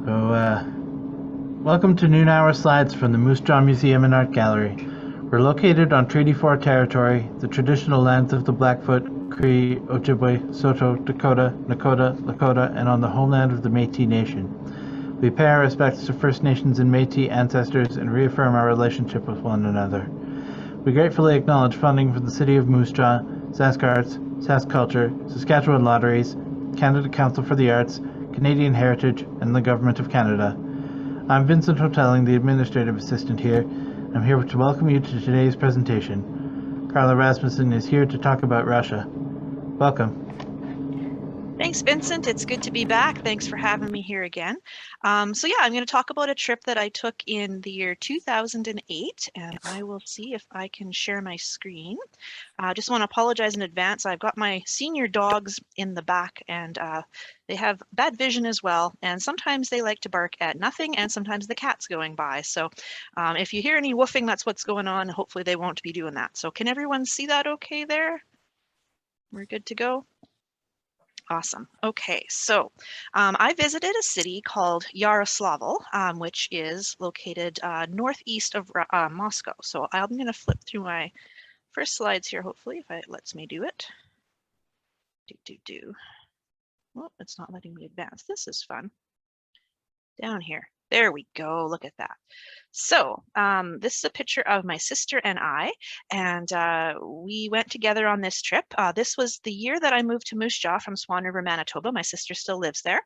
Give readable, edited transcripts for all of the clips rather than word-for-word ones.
So, welcome to Noon Hour Slides from the Moose Jaw Museum and Art Gallery. We're located on Treaty 4 territory, the traditional lands of the Blackfoot, Cree, Ojibwe, Saulteaux, Dakota, Nakota, Lakota, and on the homeland of the Métis Nation. We pay our respects to First Nations and Métis ancestors and reaffirm our relationship with one another. We gratefully acknowledge funding from the City of Moose Jaw, Sask Arts, Sask Culture, Saskatchewan Lotteries, Canada Council for the Arts, Canadian Heritage, and the Government of Canada. I'm Vincent Hotelling, the Administrative Assistant here. I'm here to welcome you to today's presentation. Karla Rasmussen is here to talk about Russia. Welcome. Thanks, Vincent. It's good to be back. Thanks for having me here again. I'm going to talk about a trip that I took in the year 2008, and I will see if I can share my screen. I just want to apologize in advance. I've got my senior dogs in the back, and they have bad vision as well, and sometimes they like to bark at nothing, and sometimes the cat's going by. So if you hear any woofing, that's what's going on. Hopefully they won't be doing that. So can everyone see that okay there? We're good to go? Awesome. Okay, so I visited a city called Yaroslavl, which is located northeast of Moscow. So I'm going to flip through my first slides here, hopefully, if it lets me do it. Well, it's not letting me advance. This is fun. Down here. There we go. Look at that. So this is a picture of my sister and I, and we went together on this trip. This was the year that I moved to Moose Jaw from Swan River, Manitoba. My sister still lives there,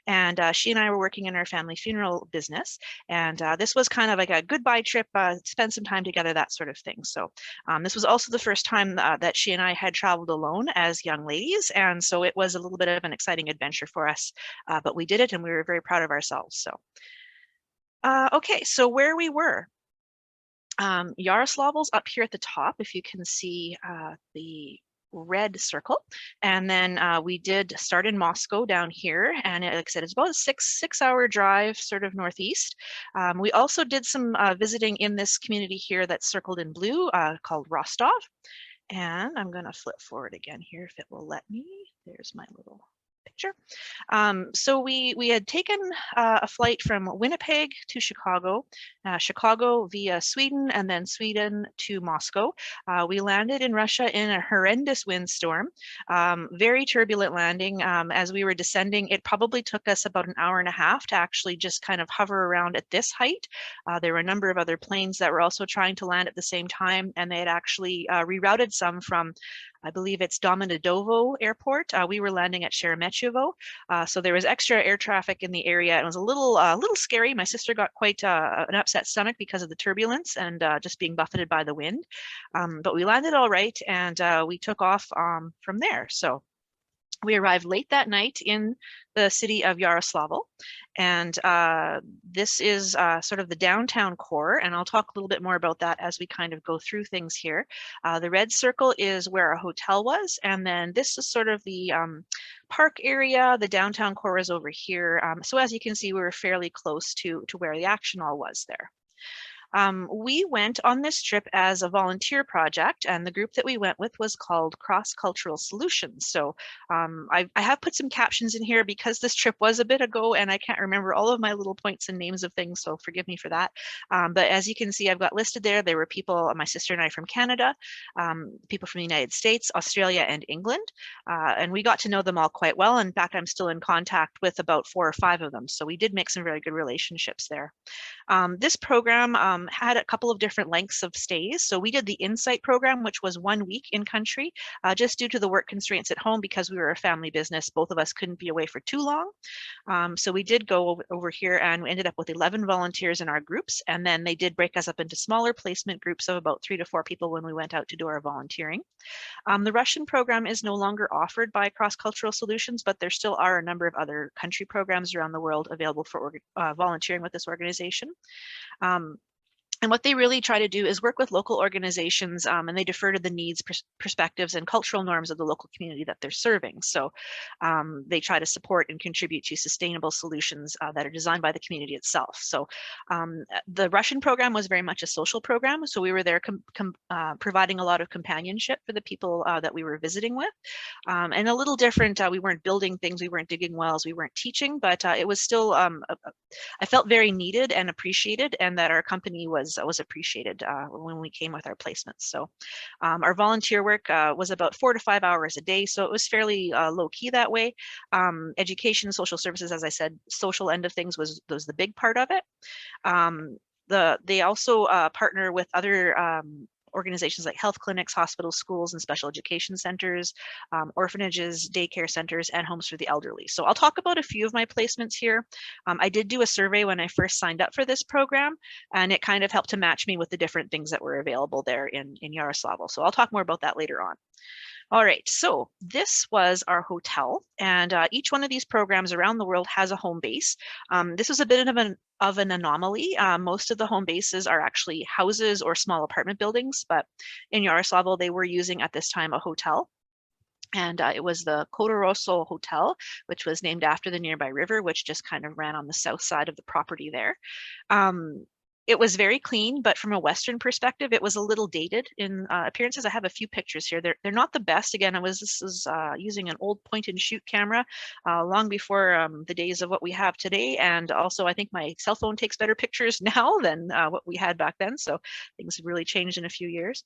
and she and I were working in our family funeral business. And this was kind of like a goodbye trip, spend some time together, that sort of thing. So this was also the first time that she and I had traveled alone as young ladies, and so it was a little bit of an exciting adventure for us, but we did it, and we were very proud of ourselves. So. Okay, so where we were, Yaroslavl's up here at the top, if you can see the red circle, and then we did start in Moscow down here, and like I said, it's about a six-hour drive, sort of northeast. We also did some visiting in this community here that's circled in blue, called Rostov, and I'm going to flip forward again here if it will let me. There's my little picture. So we had taken a flight from Winnipeg to Chicago, Chicago via Sweden, and then Sweden to Moscow. We landed in Russia in a horrendous windstorm, very turbulent landing. As we were descending, it probably took us about an hour and a half to actually just kind of hover around at this height. There were a number of other planes that were also trying to land at the same time, and they had actually rerouted some from, I believe it's Domodedovo Airport. We were landing at Sheremetyevo, so there was extra air traffic in the area. It was a little scary. My sister got quite an upset stomach because of the turbulence and just being buffeted by the wind. But we landed all right, and we took off from there. So we arrived late that night in the city of Yaroslavl, and this is sort of the downtown core, and I'll talk a little bit more about that as we kind of go through things here. The red circle is where our hotel was, and then this is sort of the park area. The downtown core is over here. So as you can see, we were fairly close to where the action all was there. We went on this trip as a volunteer project, and the group that we went with was called Cross Cultural Solutions. So I have put some captions in here because this trip was a bit ago and I can't remember all of my little points and names of things, so forgive me for that. But as you can see, I've got listed there were people, my sister and I, from Canada, people from the United States, Australia, and England. And we got to know them all quite well. In fact, I'm still in contact with about 4 or 5 of them. So we did make some very good relationships there. This program had a couple of different lengths of stays. So we did the Insight program, which was 1 week in country, just due to the work constraints at home because we were a family business. Both of us couldn't be away for too long. So we did go over here, and we ended up with 11 volunteers in our groups. And then they did break us up into smaller placement groups of about 3 to 4 people when we went out to do our volunteering. The Russian program is no longer offered by Cross Cultural Solutions, but there still are a number of other country programs around the world available for volunteering with this organization. And what they really try to do is work with local organizations, and they defer to the needs, perspectives, and cultural norms of the local community that they're serving. So they try to support and contribute to sustainable solutions that are designed by the community itself. So the Russian program was very much a social program. So we were there providing a lot of companionship for the people that we were visiting with. And a little different, we weren't building things, we weren't digging wells, we weren't teaching, but it was still, I felt very needed and appreciated, and that our company was appreciated when we came with our placements. So our volunteer work was about 4 to 5 hours a day, so it was fairly low key that way. Education, social services, as I said, social end of things was the big part of it. They also partner with other organizations like health clinics, hospitals, schools, and special education centers, orphanages, daycare centers, and homes for the elderly. So I'll talk about a few of my placements here. I did do a survey when I first signed up for this program, and it kind of helped to match me with the different things that were available there in Yaroslavl. So I'll talk more about that later on. All right, so this was our hotel, and each one of these programs around the world has a home base. This was a bit of an anomaly. Most of the home bases are actually houses or small apartment buildings, but in Yaroslavl, they were using at this time a hotel. And it was the Kodoroso Hotel, which was named after the nearby river, which just kind of ran on the south side of the property there. It was very clean, but from a Western perspective, it was a little dated in appearances. I have a few pictures here. They're not the best. Again, this is using an old point and shoot camera long before the days of what we have today. And also, I think my cell phone takes better pictures now than what we had back then. So things have really changed in a few years.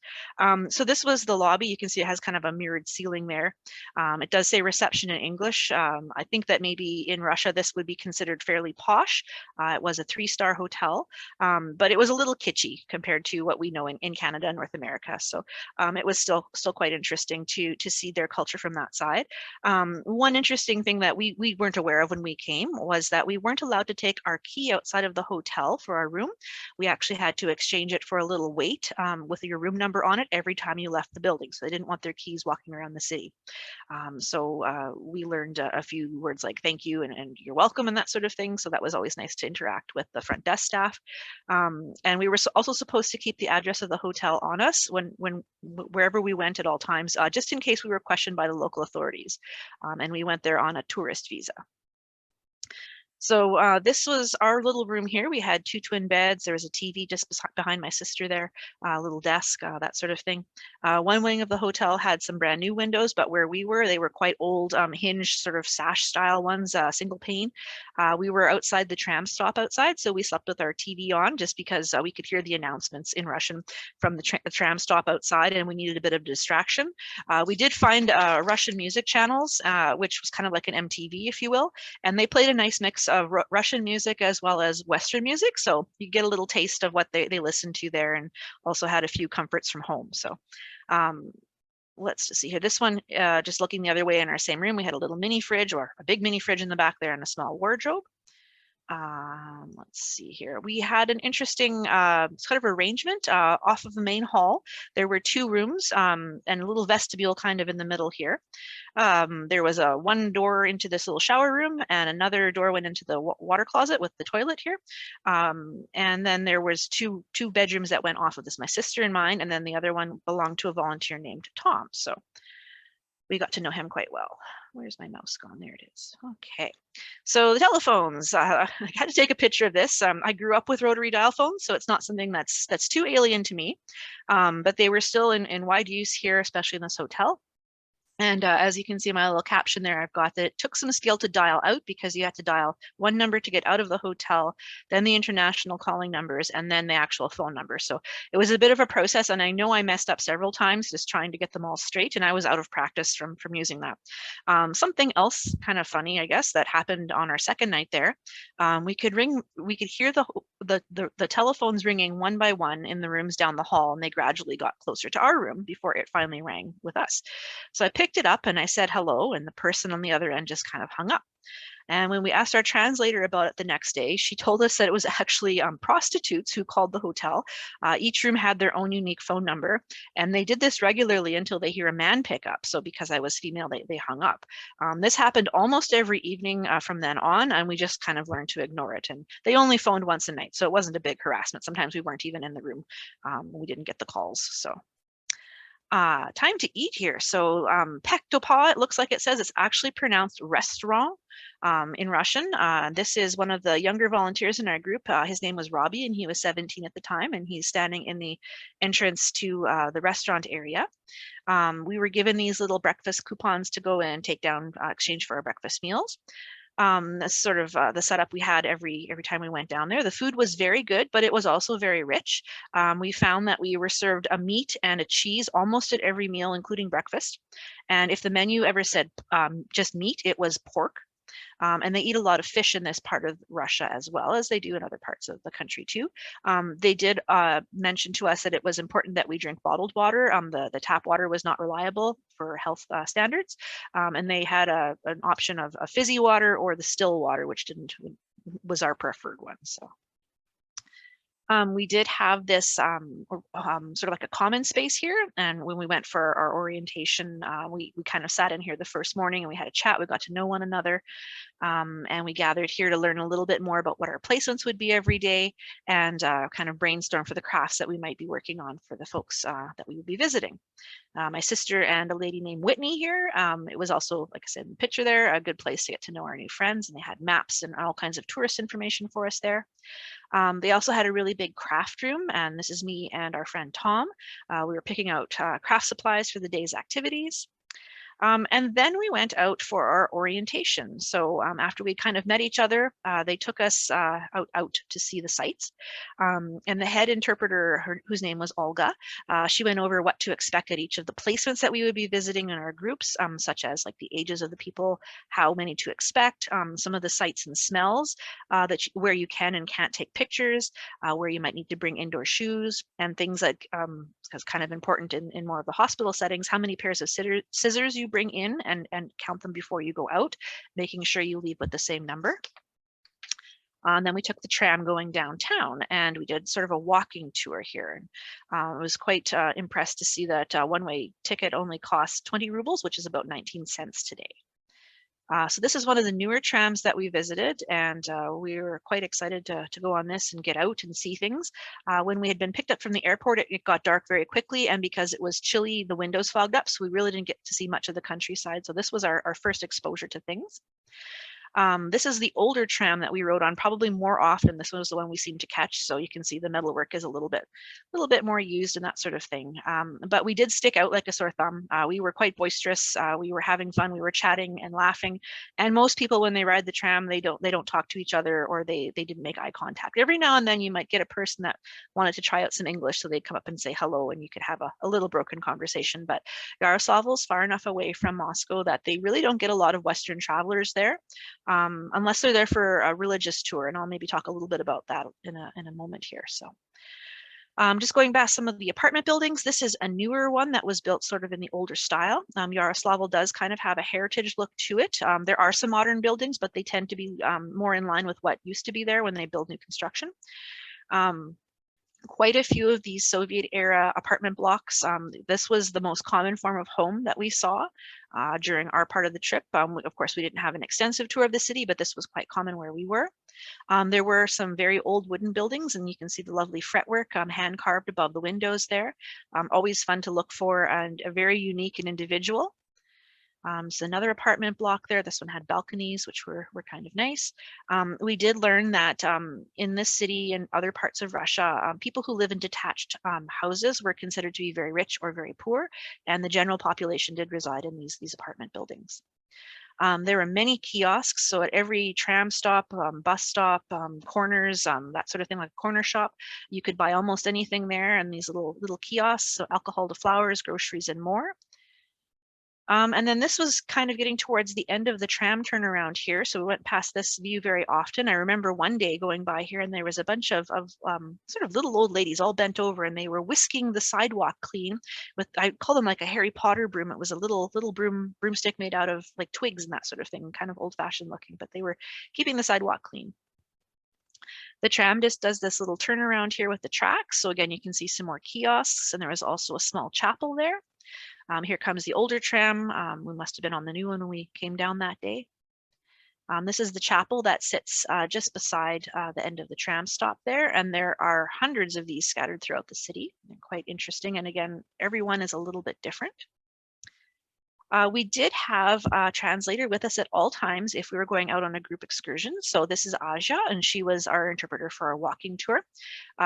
So this was the lobby. You can see it has kind of a mirrored ceiling there. It does say reception in English. I think that maybe in Russia, this would be considered fairly posh. It was a 3-star hotel. But it was a little kitschy compared to what we know in Canada and North America. So it was still quite interesting to see their culture from that side. One interesting thing that we weren't aware of when we came was that we weren't allowed to take our key outside of the hotel for our room. We actually had to exchange it for a little weight with your room number on it every time you left the building. So they didn't want their keys walking around the city. So we learned a few words like thank you and you're welcome and that sort of thing. So that was always nice to interact with the front desk staff. And we were also supposed to keep the address of the hotel on us wherever we went at all times, just in case we were questioned by the local authorities. And we went there on a tourist visa. So this was our little room here. We had 2 twin beds. There was a TV just behind my sister there, a little desk, that sort of thing. One wing of the hotel had some brand new windows, but where we were, they were quite old, hinged sort of sash style ones, single pane. We were outside the tram stop outside, so we slept with our TV on just because we could hear the announcements in Russian from the tram stop outside, and we needed a bit of distraction. We did find Russian music channels, which was kind of like an MTV, if you will, and they played a nice mix of Russian music as well as Western music. So you get a little taste of what they listen to there, and also had a few comforts from home. So let's just see here. This one, just looking the other way in our same room, we had a little mini fridge or a big mini fridge in the back there and a small wardrobe. Let's see here. We had an interesting sort of arrangement off of the main hall. There were 2 rooms and a little vestibule kind of in the middle here. There was one door into this little shower room, and another door went into the water closet with the toilet here. And then there was two bedrooms that went off of this, my sister and mine, and then the other one belonged to a volunteer named Tom. So we got to know him quite well. Where's my mouse gone? There it is. Okay. So the telephones, I had to take a picture of this. I grew up with rotary dial phones, so it's not something that's too alien to me. But they were still in wide use here, especially in this hotel. And as you can see my little caption there, I've got that it took some skill to dial out because you had to dial one number to get out of the hotel, then the international calling numbers, and then the actual phone number. So it was a bit of a process, and I know I messed up several times just trying to get them all straight, and I was out of practice from using that. Something else kind of funny, I guess, that happened on our second night there. We could hear the telephones ringing one by one in the rooms down the hall, and they gradually got closer to our room before it finally rang with us. So I picked it up and I said hello, and the person on the other end just kind of hung up. And when we asked our translator about it the next day, she told us that it was actually prostitutes who called the hotel. Each room had their own unique phone number, and they did this regularly until they hear a man pick up. So because I was female, they hung up. This happened almost every evening from then on, and we just kind of learned to ignore it. And they only phoned once a night, so it wasn't a big harassment. Sometimes we weren't even in the room. We didn't get the calls. So time to eat here. So pektopa, it looks like it says, it's actually pronounced restaurant in Russian. This is one of the younger volunteers in our group. His name was Robbie, and he was 17 at the time, and he's standing in the entrance to the restaurant area. We were given these little breakfast coupons to go and take down, exchange for our breakfast meals. That's sort of the setup we had every time we went down there. The food was very good, but it was also very rich. We found that we were served a meat and a cheese almost at every meal, including breakfast. And if the menu ever said just meat, it was pork. And they eat a lot of fish in this part of Russia as well as they do in other parts of the country too. They did mention to us that it was important that we drink bottled water. The tap water was not reliable for health standards. And they had an option of a fizzy water or the still water, which was our preferred one. So. We did have this sort of like a common space here. And when we went for our orientation, we kind of sat in here the first morning and we had a chat. We got to know one another. And we gathered here to learn a little bit more about what our placements would be every day and kind of brainstorm for the crafts that we might be working on for the folks that we would be visiting. My sister and a lady named Whitney here. It was also, like I said, in the picture there, a good place to get to know our new friends, and they had maps and all kinds of tourist information for us there. They also had a really big craft room, and this is me and our friend Tom. We were picking out craft supplies for the day's activities. And then we went out for our orientation. So after we kind of met each other, they took us out to see the sites. And the head interpreter, whose name was Olga, she went over what to expect at each of the placements that we would be visiting in our groups, such as like the ages of the people, how many to expect, some of the sights and smells where you can and can't take pictures, where you might need to bring indoor shoes, and things like, it's kind of important in more of the hospital settings, how many pairs of scissors you bring in and count them before you go out, making sure you leave with the same number. And then we took the tram going downtown and we did sort of a walking tour here. I was quite impressed to see that one-way ticket only costs 20 rubles, which is about 19 cents today. So this is one of the newer trams that we visited, and we were quite excited to go on this and get out and see things. When we had been picked up from the airport, it got dark very quickly, and because it was chilly, the windows fogged up, so we really didn't get to see much of the countryside. So this was our first exposure to things. This is the older tram that we rode on probably more often. This was the one we seemed to catch. So you can see the metalwork is a little bit more used and that sort of thing. But we did stick out like a sore thumb. We were quite boisterous. We were having fun. We were chatting and laughing. And most people, when they ride the tram, they don't talk to each other, or they didn't make eye contact. Every now and then you might get a person that wanted to try out some English, so they'd come up and say hello, and you could have a little broken conversation. But Yaroslavl is far enough away from Moscow that they really don't get a lot of Western travelers there, unless they're there for a religious tour. And I'll maybe talk a little bit about that in a moment here. So just going back some of the apartment buildings, this is a newer one that was built sort of in the older style. Yaroslavl does kind of have a heritage look to it. There are some modern buildings, but they tend to be more in line with what used to be there when they build new construction. Quite a few of these Soviet era apartment blocks. This was the most common form of home that we saw during our part of the trip. Of course, we didn't have an extensive tour of the city, but this was quite common where we were. There were some very old wooden buildings, and you can see the lovely fretwork hand carved above the windows there. Always fun to look for and very unique and individual. So another apartment block there. This one had balconies, which were kind of nice. We did learn that in this city and other parts of Russia, people who live in detached houses were considered to be very rich or very poor, and the general population did reside in these apartment buildings. There were many kiosks, so at every tram stop, bus stop, corners, that sort of thing, like a corner shop, you could buy almost anything there, and these little kiosks, so alcohol to flowers, groceries, and more. And then this was kind of getting towards the end of the tram turnaround here. So we went past this view very often. I remember one day going by here and there was a bunch of sort of little old ladies all bent over and they were whisking the sidewalk clean with, I call them like a Harry Potter broom. It was a little broomstick made out of like twigs and that sort of thing, kind of old fashioned looking, but they were keeping the sidewalk clean. The tram just does this little turnaround here with the tracks. So again, you can see some more kiosks and there was also a small chapel there. Here comes the older tram. We must have been on the new one when we came down that day. This is the chapel that sits just beside the end of the tram stop there. And there are hundreds of these scattered throughout the city. They're quite interesting. And again, everyone is a little bit different. We did have a translator with us at all times if we were going out on a group excursion. So this is Aja, and she was our interpreter for our walking tour.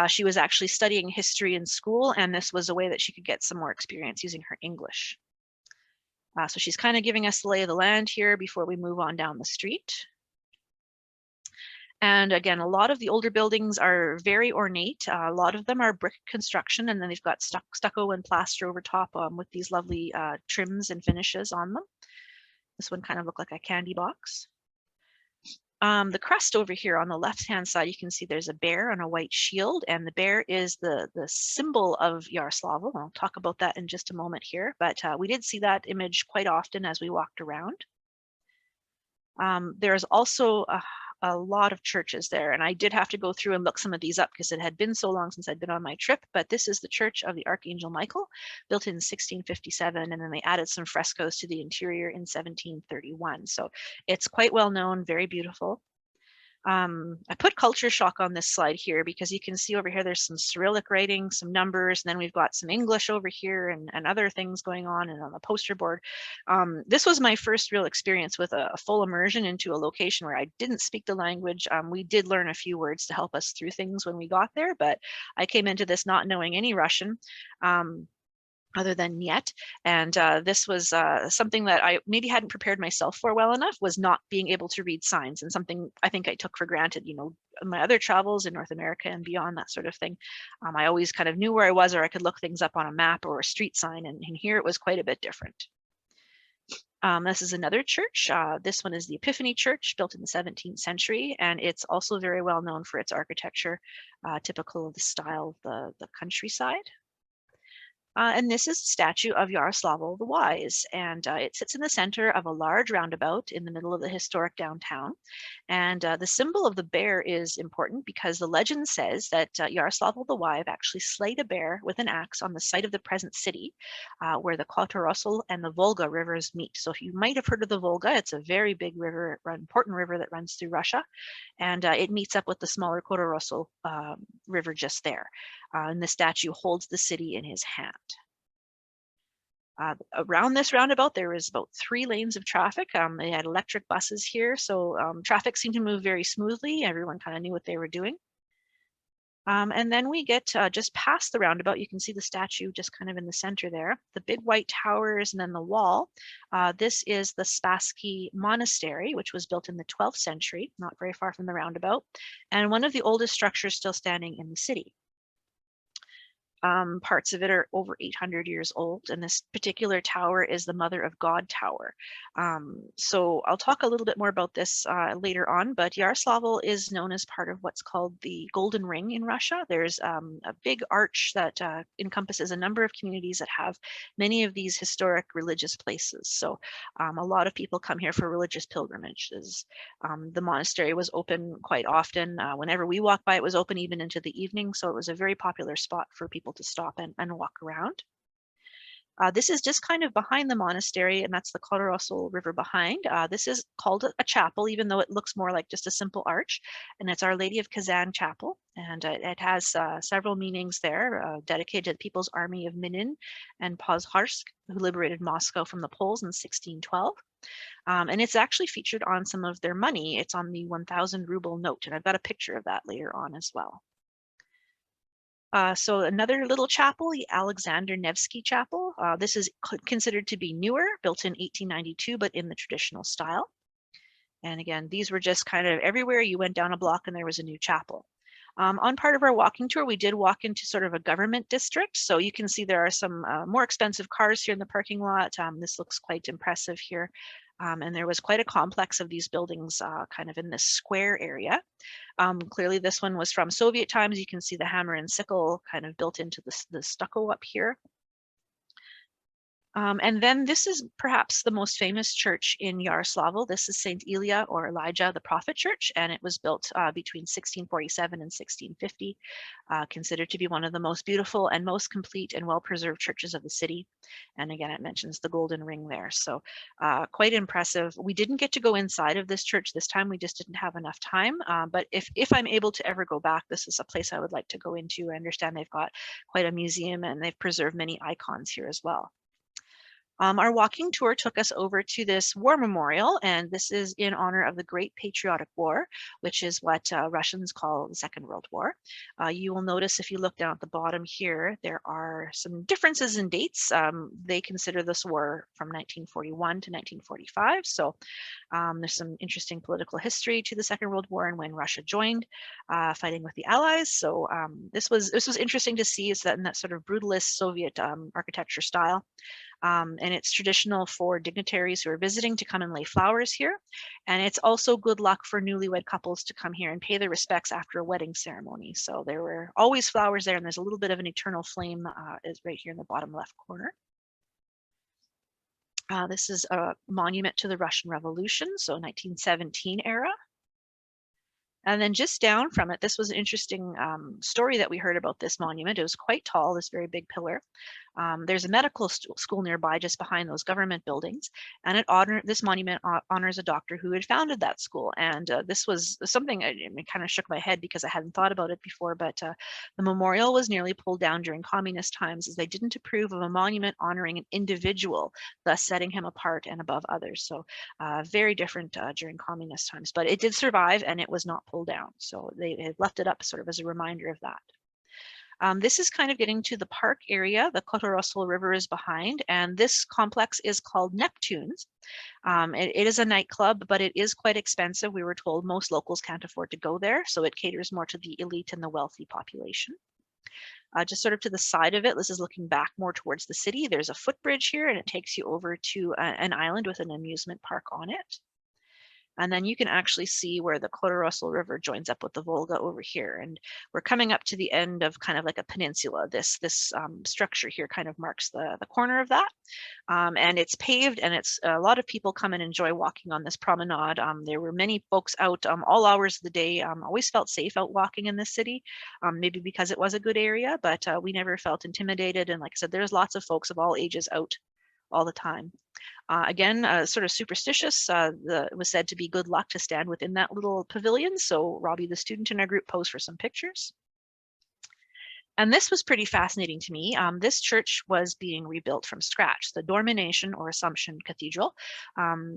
She was actually studying history in school, and this was a way that she could get some more experience using her English. So she's kind of giving us the lay of the land here before we move on down the street. And again, a lot of the older buildings are very ornate. A lot of them are brick construction, and then they've got stucco and plaster over top with these lovely trims and finishes on them. This one kind of looked like a candy box. The crest over here on the left-hand side, you can see there's a bear on a white shield, and the bear is the symbol of Yaroslavl. I'll talk about that in just a moment here, but we did see that image quite often as we walked around. There's also a lot of churches there, and I did have to go through and look some of these up because it had been so long since I'd been on my trip, but this is the Church of the Archangel Michael, built in 1657, and then they added some frescoes to the interior in 1731. So it's quite well known, very beautiful. I put culture shock on this slide here because you can see over here there's some Cyrillic writing, some numbers, and then we've got some English over here and other things going on and on the poster board. This was my first real experience with a full immersion into a location where I didn't speak the language. We did learn a few words to help us through things when we got there, but I came into this not knowing any Russian. Other than yet. And this was something that I maybe hadn't prepared myself for well enough, was not being able to read signs, and something I think I took for granted, you know, my other travels in North America and beyond, that sort of thing. I always kind of knew where I was, or I could look things up on a map or a street sign, and here it was quite a bit different. This is another church. This one is the Epiphany Church, built in the 17th century, and it's also very well known for its architecture, typical of the style of the countryside. And this is a statue of Yaroslavl the Wise, and it sits in the center of a large roundabout in the middle of the historic downtown. And the symbol of the bear is important because the legend says that Yaroslavl the Wise actually slayed a bear with an axe on the site of the present city, where the Karla and the Volga rivers meet. So if you might have heard of the Volga, it's a very big river, important river that runs through Russia, and it meets up with the smaller Karla river just there. And the statue holds the city in his hand. Around this roundabout, there was about 3 lanes of traffic. They had electric buses here, so traffic seemed to move very smoothly. Everyone kind of knew what they were doing. And then we get just past the roundabout. You can see the statue just kind of in the center there. The big white towers and then the wall. This is the Spassky Monastery, which was built in the 12th century, not very far from the roundabout, and one of the oldest structures still standing in the city. Parts of it are over 800 years old, and this particular tower is the Mother of God Tower. So I'll talk a little bit more about this later on, but Yaroslavl is known as part of what's called the Golden Ring in Russia. There's a big arch that encompasses a number of communities that have many of these historic religious places. So a lot of people come here for religious pilgrimages. The monastery was open quite often. Whenever we walked by, it was open even into the evening, so it was a very popular spot for people to stop and walk around. This is just kind of behind the monastery, and that's the Karla River behind. This is called a chapel, even though it looks more like just a simple arch, and it's Our Lady of Kazan Chapel, and it has several meanings there, dedicated to the People's Army of Minin and Pozharsк, who liberated Moscow from the Poles in 1612. And it's actually featured on some of their money. It's on the 1,000 ruble note, and I've got a picture of that later on as well. So another little chapel, the Alexander Nevsky Chapel. This is considered to be newer, built in 1892, but in the traditional style. And again, these were just kind of everywhere you went down a block and there was a new chapel. On part of our walking tour, we did walk into sort of a government district. So you can see there are some more expensive cars here in the parking lot. This looks quite impressive here. And there was quite a complex of these buildings kind of in this square area. Clearly this one was from Soviet times. You can see the hammer and sickle kind of built into the stucco up here. And then this is perhaps the most famous church in Yaroslavl. This is St. Ilya or Elijah the Prophet Church, and it was built between 1647 and 1650, considered to be one of the most beautiful and most complete and well-preserved churches of the city. And again, it mentions the golden ring there. So quite impressive. We didn't get to go inside of this church this time. We just didn't have enough time. But if I'm able to ever go back, this is a place I would like to go into. I understand they've got quite a museum and they've preserved many icons here as well. Our walking tour took us over to this war memorial, and this is in honor of the Great Patriotic War, which is what Russians call the Second World War. You will notice if you look down at the bottom here, there are some differences in dates. They consider this war from 1941 to 1945. So there's some interesting political history to the Second World War and when Russia joined fighting with the Allies. So this was interesting to see, is that in that sort of brutalist Soviet architecture style. And it's traditional for dignitaries who are visiting to come and lay flowers here. And it's also good luck for newlywed couples to come here and pay their respects after a wedding ceremony. So there were always flowers there, and there's a little bit of an eternal flame is right here in the bottom left corner. This is a monument to the Russian Revolution, so 1917 era. And then just down from it, this was an interesting story that we heard about this monument. It was quite tall, this very big pillar. There's a medical school nearby just behind those government buildings, and this monument honors a doctor who had founded that school. And this was something I kind of shook my head because I hadn't thought about it before, but the memorial was nearly pulled down during communist times as they didn't approve of a monument honoring an individual, thus setting him apart and above others. So very different during communist times, but it did survive and it was not pulled down. So they had left it up sort of as a reminder of that. This is kind of getting to the park area. The Yaroslavl River is behind, and this complex is called Neptune's. It is a nightclub, but it is quite expensive. We were told most locals can't afford to go there, so it caters more to the elite and the wealthy population. Just sort of to the side of it, this is looking back more towards the city. There's a footbridge here, and it takes you over to an island with an amusement park on it. And then you can actually see where the Yaroslavl River joins up with the Volga over here. And we're coming up to the end of kind of like a peninsula. This structure here kind of marks the corner of that. And it's paved, and it's a lot of people come and enjoy walking on this promenade. There were many folks out all hours of the day. Always felt safe out walking in this city, maybe because it was a good area, but we never felt intimidated. And like I said, there's lots of folks of all ages out all the time. Again, sort of superstitious. It was said to be good luck to stand within that little pavilion. So Robbie, the student in our group, posed for some pictures. And this was pretty fascinating to me. This church was being rebuilt from scratch, the Dormination or Assumption Cathedral.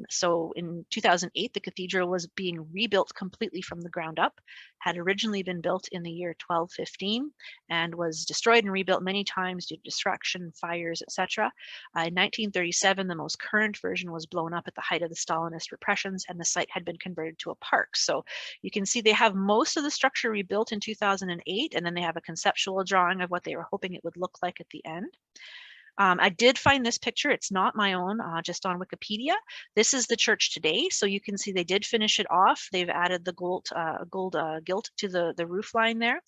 So in 2008, the cathedral was being rebuilt completely from the ground up, had originally been built in the year 1215 and was destroyed and rebuilt many times due to destruction, fires, etc. In 1937, the most current version was blown up at the height of the Stalinist repressions, and the site had been converted to a park. So you can see they have most of the structure rebuilt in 2008, and then they have a conceptual drawing of what they were hoping it would look like at the end. I did find this picture. It's not my own, just on Wikipedia. This is the church today. So you can see they did finish it off. They've added the gold gilt to the roof line there.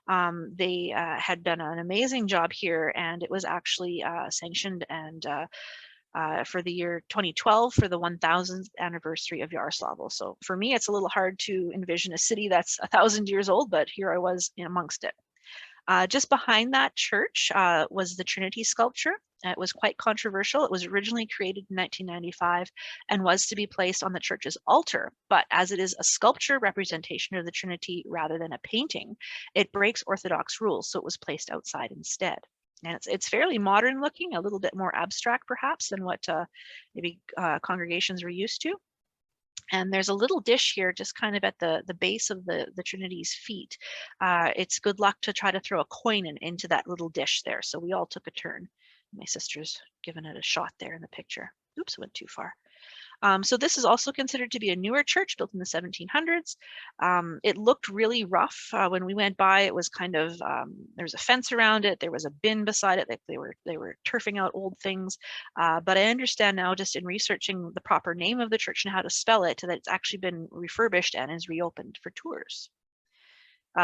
They had done an amazing job here, and it was actually sanctioned and for the year 2012 for the 1000th anniversary of Yaroslavl. So for me, it's a little hard to envision a city that's 1,000 years old, but here I was amongst it. Just behind that church was the Trinity sculpture. It was quite controversial. It was originally created in 1995 and was to be placed on the church's altar. But as it is a sculpture representation of the Trinity rather than a painting, it breaks Orthodox rules, so it was placed outside instead. And it's fairly modern looking, a little bit more abstract perhaps than what maybe congregations were used to. And there's a little dish here just kind of at the base of the Trinity's feet. It's good luck to try to throw a coin into that little dish there. So we all took a turn. My sister's given it a shot there in the picture. Oops, went too far. So this is also considered to be a newer church built in the 1700s. It looked really rough. When we went by, it was kind of, there was a fence around it. There was a bin beside it. They were turfing out old things. But I understand now, just in researching the proper name of the church and how to spell it, that it's actually been refurbished and is reopened for tours.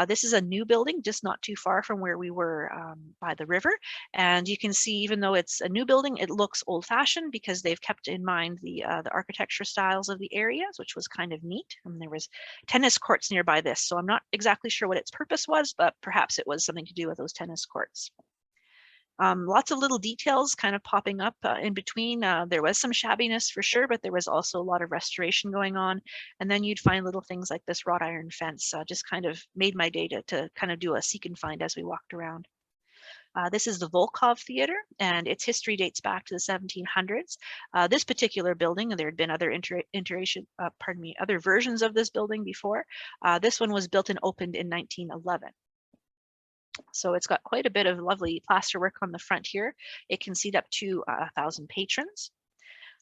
This is a new building, just not too far from where we were by the river. And you can see, even though it's a new building, it looks old-fashioned because they've kept in mind the architecture styles of the areas, which was kind of neat. And there was tennis courts nearby this, so I'm not exactly sure what its purpose was, but perhaps it was something to do with those tennis courts. Lots of little details kind of popping up in between. There was some shabbiness for sure, but there was also a lot of restoration going on. And then you'd find little things like this wrought iron fence. Just kind of made my day to kind of do a seek and find as we walked around. This is the Volkov Theater, and its history dates back to the 1700s. This particular building, there had been other other versions of this building before. This one was built and opened in 1911. So it's got quite a bit of lovely plasterwork on the front here. It can seat up to 1,000 patrons.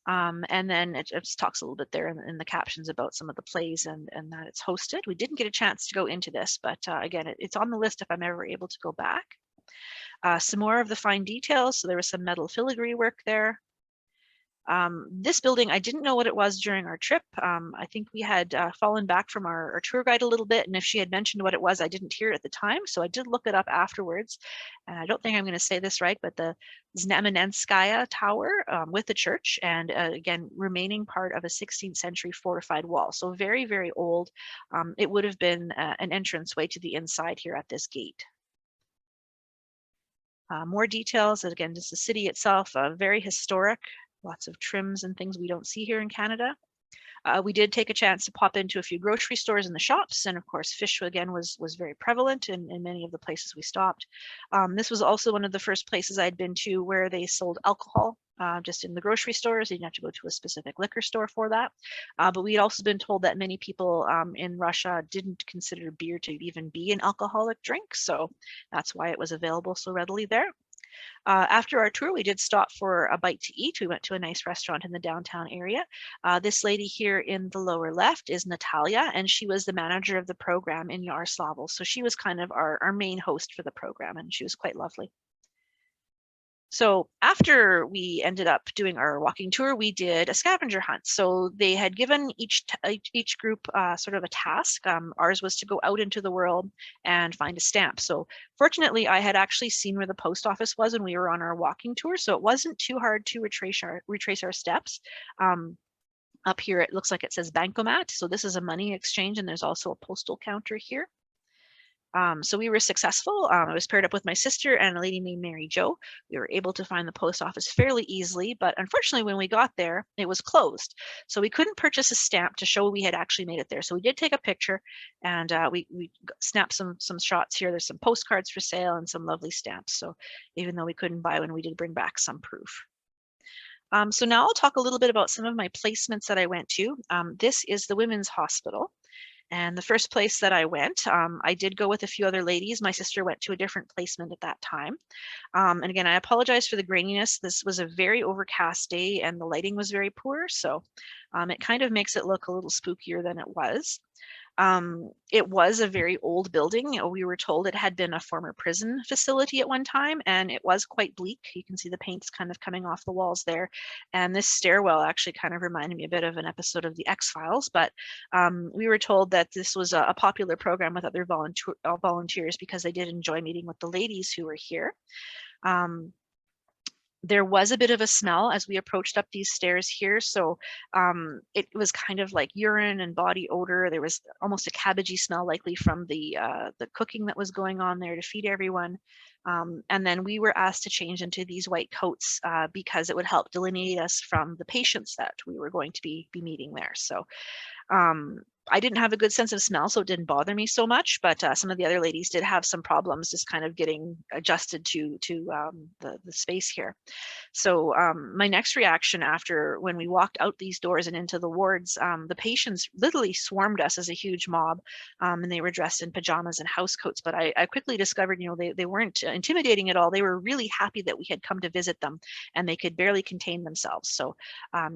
And then it just talks a little bit there in the captions about some of the plays and that it's hosted. We didn't get a chance to go into this, but again, it's on the list if I'm ever able to go back. Some more of the fine details. So there was some metal filigree work there. This building, I didn't know what it was during our trip. I think we had fallen back from our tour guide a little bit, and if she had mentioned what it was, I didn't hear it at the time, so I did look it up afterwards. And I don't think I'm going to say this right, but the Znamenenskaya Tower with the church, and again, remaining part of a 16th century fortified wall. So very, very old. It would have been an entranceway to the inside here at this gate. More details, again, just the city itself, very historic. Lots of trims and things we don't see here in Canada. We did take a chance to pop into a few grocery stores in the shops, and of course fish again was very prevalent in many of the places we stopped. This was also one of the first places I'd been to where they sold alcohol just in the grocery stores. You didn't have to go to a specific liquor store for that. But we had also been told that many people in Russia didn't consider beer to even be an alcoholic drink, so that's why it was available so readily there. After our tour, we did stop for a bite to eat. We went to a nice restaurant in the downtown area. This lady here in the lower left is Natalia, and she was the manager of the program in Yaroslavl. So she was kind of our main host for the program, and she was quite lovely. So after we ended up doing our walking tour, we did a scavenger hunt. So they had given each group sort of a task. Ours was to go out into the world and find a stamp. So fortunately, I had actually seen where the post office was when we were on our walking tour, so it wasn't too hard to retrace our steps. Up here, it looks like it says Bankomat. So this is a money exchange, and there's also a postal counter here. So we were successful. I was paired up with my sister and a lady named Mary Jo. We were able to find the post office fairly easily, but unfortunately when we got there, it was closed. So we couldn't purchase a stamp to show we had actually made it there. So we did take a picture, and we snapped some shots here. There's some postcards for sale and some lovely stamps. So even though we couldn't buy one, we did bring back some proof. So now I'll talk a little bit about some of my placements that I went to. This is the Women's Hospital. And the first place that I went, I did go with a few other ladies. My sister went to a different placement at that time. And again, I apologize for the graininess. This was a very overcast day and the lighting was very poor. So it kind of makes it look a little spookier than it was. It was a very old building. We were told it had been a former prison facility at one time, and it was quite bleak. You can see the paint's kind of coming off the walls there. And this stairwell actually kind of reminded me a bit of an episode of the X-Files, but we were told that this was a popular program with other volunteers because they did enjoy meeting with the ladies who were here. There was a bit of a smell as we approached up these stairs here. So it was kind of like urine and body odor. There was almost a cabbagey smell, likely from the cooking that was going on there to feed everyone. And then we were asked to change into these white coats because it would help delineate us from the patients that we were going to be meeting there. So I didn't have a good sense of smell, so it didn't bother me so much. But some of the other ladies did have some problems just kind of getting adjusted to the space here. So my next reaction after when we walked out these doors and into the wards, the patients literally swarmed us as a huge mob, and they were dressed in pajamas and house coats. But I quickly discovered, they weren't intimidating at all. They were really happy that we had come to visit them, and they could barely contain themselves. So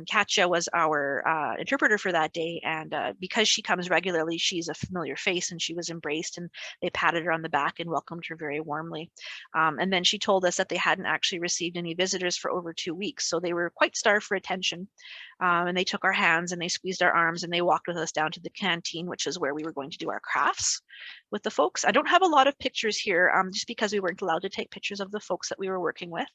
Katja was our interpreter for that day, and because she comes regularly, she's a familiar face, and she was embraced, and they patted her on the back and welcomed her very warmly. And then she told us that they hadn't actually received any visitors for over 2 weeks. So they were quite starved for attention. And they took our hands and they squeezed our arms and they walked with us down to the canteen, which is where we were going to do our crafts with the folks. I don't have a lot of pictures here just because we weren't allowed to take pictures of the folks that we were working with.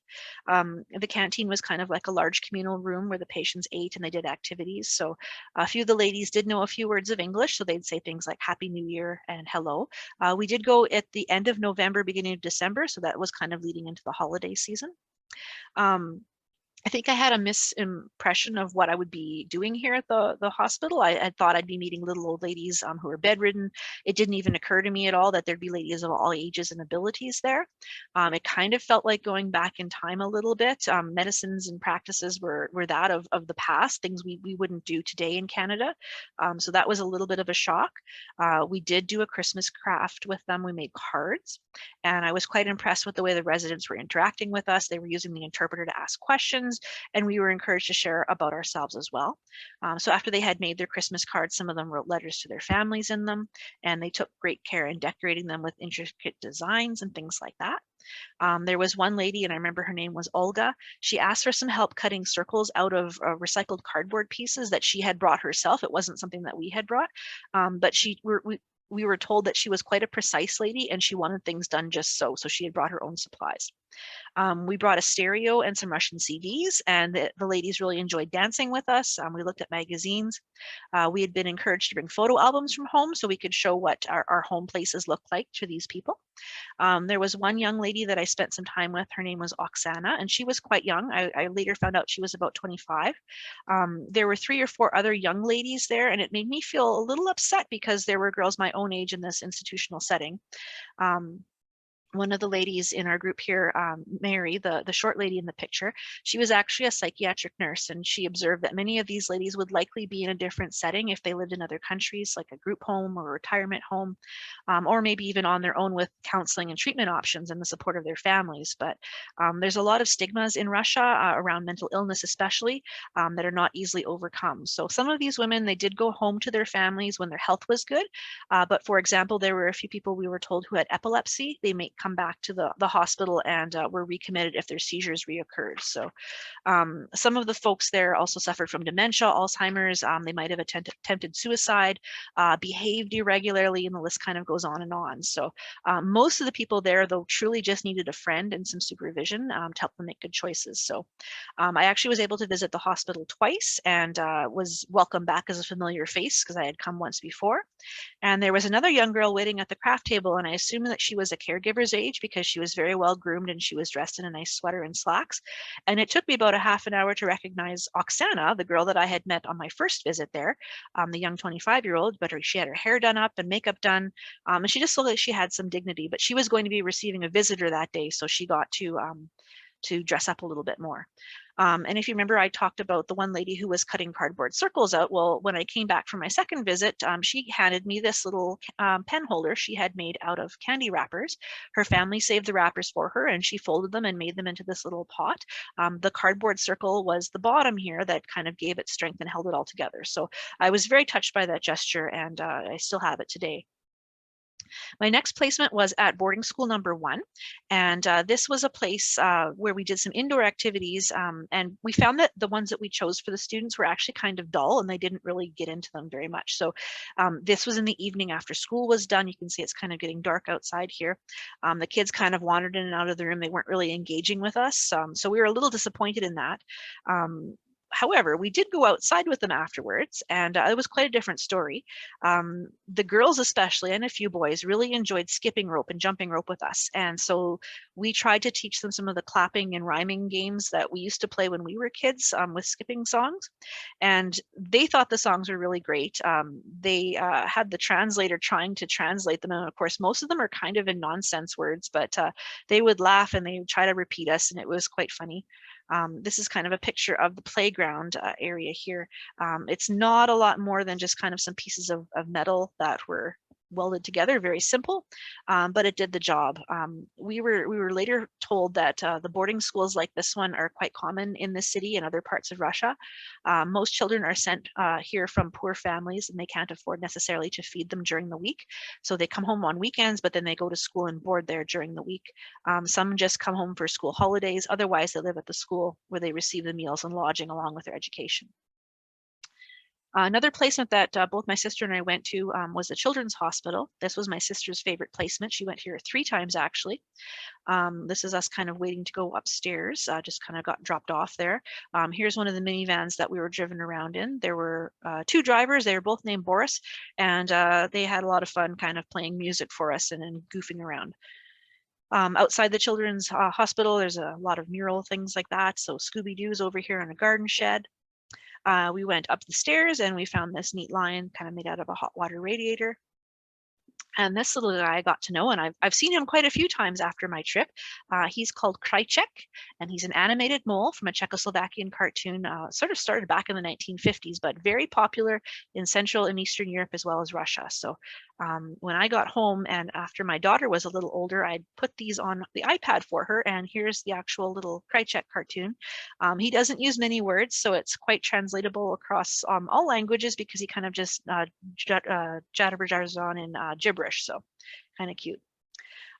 The canteen was kind of like a large communal room where the patients ate and they did activities. So a few of the ladies did know a few words of English. So they'd say things like Happy New Year and hello. We did go at the end of November, beginning of December. So that was kind of leading into the holiday season. I think I had a misimpression of what I would be doing here at the hospital. I thought I'd be meeting little old ladies who are bedridden. It didn't even occur to me at all that there'd be ladies of all ages and abilities there. It kind of felt like going back in time a little bit. Medicines and practices were that of the past, things we wouldn't do today in Canada. So that was a little bit of a shock. We did do a Christmas craft with them. We made cards, and I was quite impressed with the way the residents were interacting with us. They were using the interpreter to ask questions, and we were encouraged to share about ourselves as well. So after they had made their Christmas cards, some of them wrote letters to their families in them, and they took great care in decorating them with intricate designs and things like that. There was one lady, and I remember her name was Olga. She asked for some help cutting circles out of recycled cardboard pieces that she had brought herself. It wasn't something that we had brought, but we were told that she was quite a precise lady and she wanted things done just so. So she had brought her own supplies. We brought a stereo and some Russian CDs, and the ladies really enjoyed dancing with us. We looked at magazines. We had been encouraged to bring photo albums from home so we could show what our home places looked like to these people. There was one young lady that I spent some time with. Her name was Oksana, and she was quite young. I later found out she was about 25. There were 3 or 4 other young ladies there, and it made me feel a little upset because there were girls my own age in this institutional setting. One of the ladies in our group here, Mary, the short lady in the picture, she was actually a psychiatric nurse, and she observed that many of these ladies would likely be in a different setting if they lived in other countries, like a group home or a retirement home, or maybe even on their own with counseling and treatment options and the support of their families. But there's a lot of stigmas in Russia around mental illness, especially, that are not easily overcome. So some of these women, they did go home to their families when their health was good. But for example, there were a few people we were told who had epilepsy. They may come back to the hospital and were recommitted if their seizures reoccurred. So some of the folks there also suffered from dementia, Alzheimer's. They might have attempted suicide, behaved irregularly, and the list kind of goes on and on. So most of the people there, though, truly just needed a friend and some supervision to help them make good choices. So I actually was able to visit the hospital twice and was welcomed back as a familiar face because I had come once before. And there was another young girl waiting at the craft table, and I assumed that she was a caregiver's age because she was very well groomed and she was dressed in a nice sweater and slacks. And it took me about a half an hour to recognize Oksana, the girl that I had met on my first visit there, the young 25-year-old, but she had her hair done up and makeup done, and she just looked like she had some dignity, but she was going to be receiving a visitor that day, so she got to dress up a little bit more. And if you remember, I talked about the one lady who was cutting cardboard circles out. Well, when I came back from my second visit, she handed me this little pen holder she had made out of candy wrappers. Her family saved the wrappers for her, and she folded them and made them into this little pot. The cardboard circle was the bottom here that kind of gave it strength and held it all together. So I was very touched by that gesture, and I still have it today. My next placement was at boarding school number 1. And this was a place where we did some indoor activities. And we found that the ones that we chose for the students were actually kind of dull and they didn't really get into them very much. So this was in the evening after school was done. You can see it's kind of getting dark outside here. The kids kind of wandered in and out of the room. They weren't really engaging with us. So we were a little disappointed in that. However, we did go outside with them afterwards, and it was quite a different story. The girls especially, and a few boys, really enjoyed skipping rope and jumping rope with us. And so we tried to teach them some of the clapping and rhyming games that we used to play when we were kids with skipping songs. And they thought the songs were really great. They had the translator trying to translate them. And of course, most of them are kind of in nonsense words, but they would laugh and they would try to repeat us, and it was quite funny. This is kind of a picture of the playground area here. It's not a lot more than just kind of some pieces of metal that were welded together, very simple, but it did the job. We were later told that the boarding schools like this one are quite common in the city and other parts of Russia. Most children are sent here from poor families, and they can't afford necessarily to feed them during the week. So they come home on weekends, but then they go to school and board there during the week. Some just come home for school holidays. Otherwise, they live at the school where they receive the meals and lodging along with their education. Another placement that both my sister and I went to was the Children's Hospital. This was my sister's favorite placement. She went here 3 times actually. This is us kind of waiting to go upstairs, just kind of got dropped off there. Here's one of the minivans that we were driven around in. There were 2 drivers. They were both named Boris, and they had a lot of fun kind of playing music for us and goofing around. Outside the Children's Hospital, there's a lot of mural things like that. So Scooby-Doo's over here in a garden shed. We went up the stairs and we found this neat lion kind of made out of a hot water radiator. And this little guy I got to know, and I've seen him quite a few times after my trip. He's called Krychek, and he's an animated mole from a Czechoslovakian cartoon, sort of started back in the 1950s, but very popular in Central and Eastern Europe as well as Russia. So when I got home and after my daughter was a little older, I put these on the iPad for her, and here's the actual little Krychek cartoon. He doesn't use many words, so it's quite translatable across all languages because he kind of just jabbers on in gibberish, so kind of cute.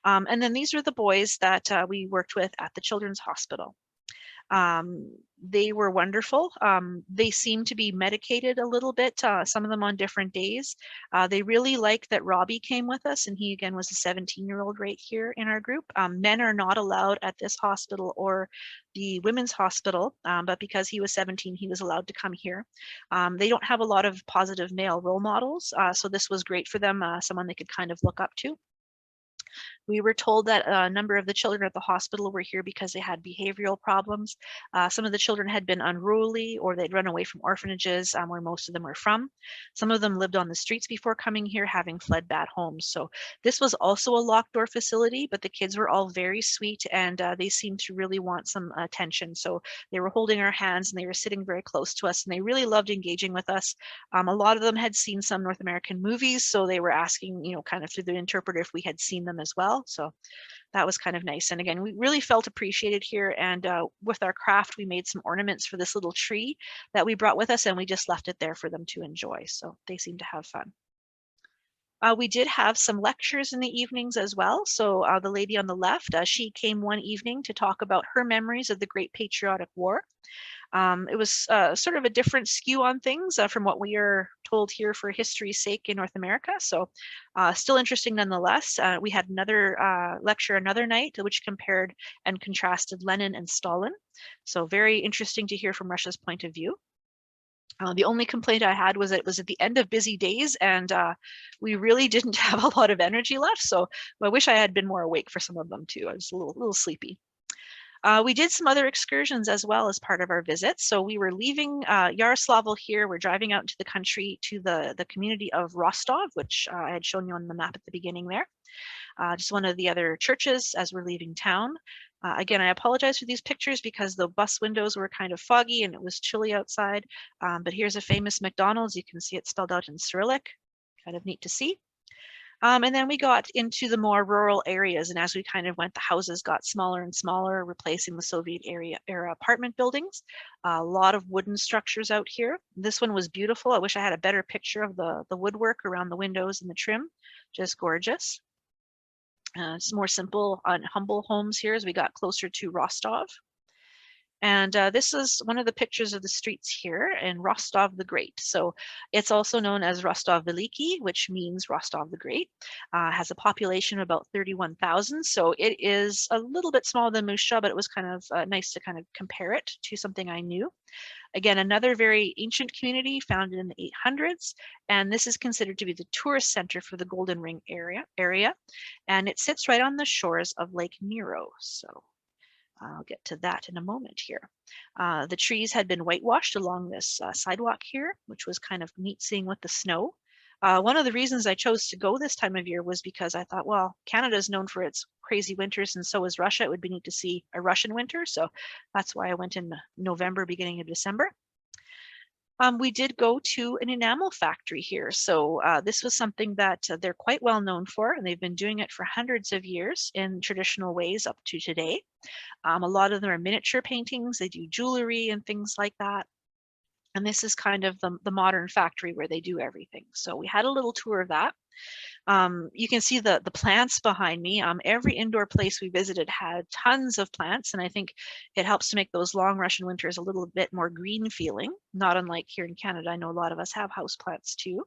And then these are the boys that we worked with at the Children's Hospital. They were wonderful. They seemed to be medicated a little bit, some of them on different days. They really liked that Robbie came with us, and he again was a 17-year-old right here in our group. Men are not allowed at this hospital or the women's hospital, but because he was 17, he was allowed to come here. They don't have a lot of positive male role models, so this was great for them, someone they could kind of look up to. We were told that a number of the children at the hospital were here because they had behavioral problems. Some of the children had been unruly or they'd run away from orphanages where most of them were from. Some of them lived on the streets before coming here, having fled bad homes. So this was also a locked door facility, but the kids were all very sweet and they seemed to really want some attention. So they were holding our hands and they were sitting very close to us and they really loved engaging with us. A lot of them had seen some North American movies, so they were asking, you know, kind of through the interpreter if we had seen them as well. So that was kind of nice. And again, we really felt appreciated here. And with our craft, we made some ornaments for this little tree that we brought with us, and we just left it there for them to enjoy. So they seemed to have fun. We did have some lectures in the evenings as well. So the lady on the left, she came one evening to talk about her memories of the Great Patriotic War. It was sort of a different skew on things from what we are told here for history's sake in North America. So still interesting nonetheless. We had another lecture another night, which compared and contrasted Lenin and Stalin. So very interesting to hear from Russia's point of view. The only complaint I had was it was at the end of busy days and we really didn't have a lot of energy left. So I wish I had been more awake for some of them too. I was a little sleepy. We did some other excursions as well as part of our visit. So we were leaving Yaroslavl here. We're driving out into the country to the community of Rostov, which I had shown you on the map at the beginning there. Just one of the other churches as we're leaving town. Again, I apologize for these pictures because the bus windows were kind of foggy and it was chilly outside. But here's a famous McDonald's. You can see it spelled out in Cyrillic. Kind of neat to see. And then we got into the more rural areas, and as we kind of went, the houses got smaller and smaller, replacing the Soviet era apartment buildings. A lot of wooden structures out here. This one was beautiful. I wish I had a better picture of the woodwork around the windows and the trim. Just gorgeous. Some more simple and humble homes here as we got closer to Rostov. And this is one of the pictures of the streets here in Rostov the Great. So it's also known as Rostov Veliki, which means Rostov the Great. Has a population of about 31,000. So it is a little bit smaller than Moose Jaw, but it was kind of nice to kind of compare it to something I knew. Again, another very ancient community founded in the 800s, and this is considered to be the tourist center for the Golden Ring area, and it sits right on the shores of Lake Nero. So I'll get to that in a moment here. The trees had been whitewashed along this sidewalk here, which was kind of neat seeing with the snow. One of the reasons I chose to go this time of year was because I thought, well, Canada is known for its crazy winters, and so is Russia. It would be neat to see a Russian winter. So that's why I went in November, beginning of December. We did go to an enamel factory here. So this was something that they're quite well known for, and they've been doing it for hundreds of years in traditional ways up to today. A lot of them are miniature paintings. They do jewelry and things like that. And this is kind of the modern factory where they do everything. So we had a little tour of that. You can see the plants behind me. Every indoor place we visited had tons of plants, and I think it helps to make those long Russian winters a little bit more green feeling, not unlike here in Canada. I know a lot of us have house plants too.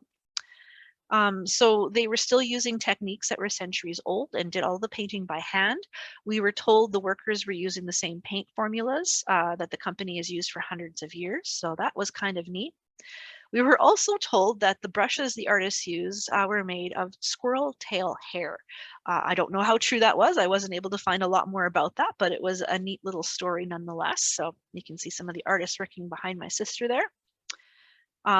So they were still using techniques that were centuries old and did all the painting by hand. We were told the workers were using the same paint formulas that the company has used for hundreds of years. So that was kind of neat. We were also told that the brushes the artists used were made of squirrel tail hair. I don't know how true that was. I wasn't able to find a lot more about that, but it was a neat little story nonetheless. So you can see some of the artists working behind my sister there.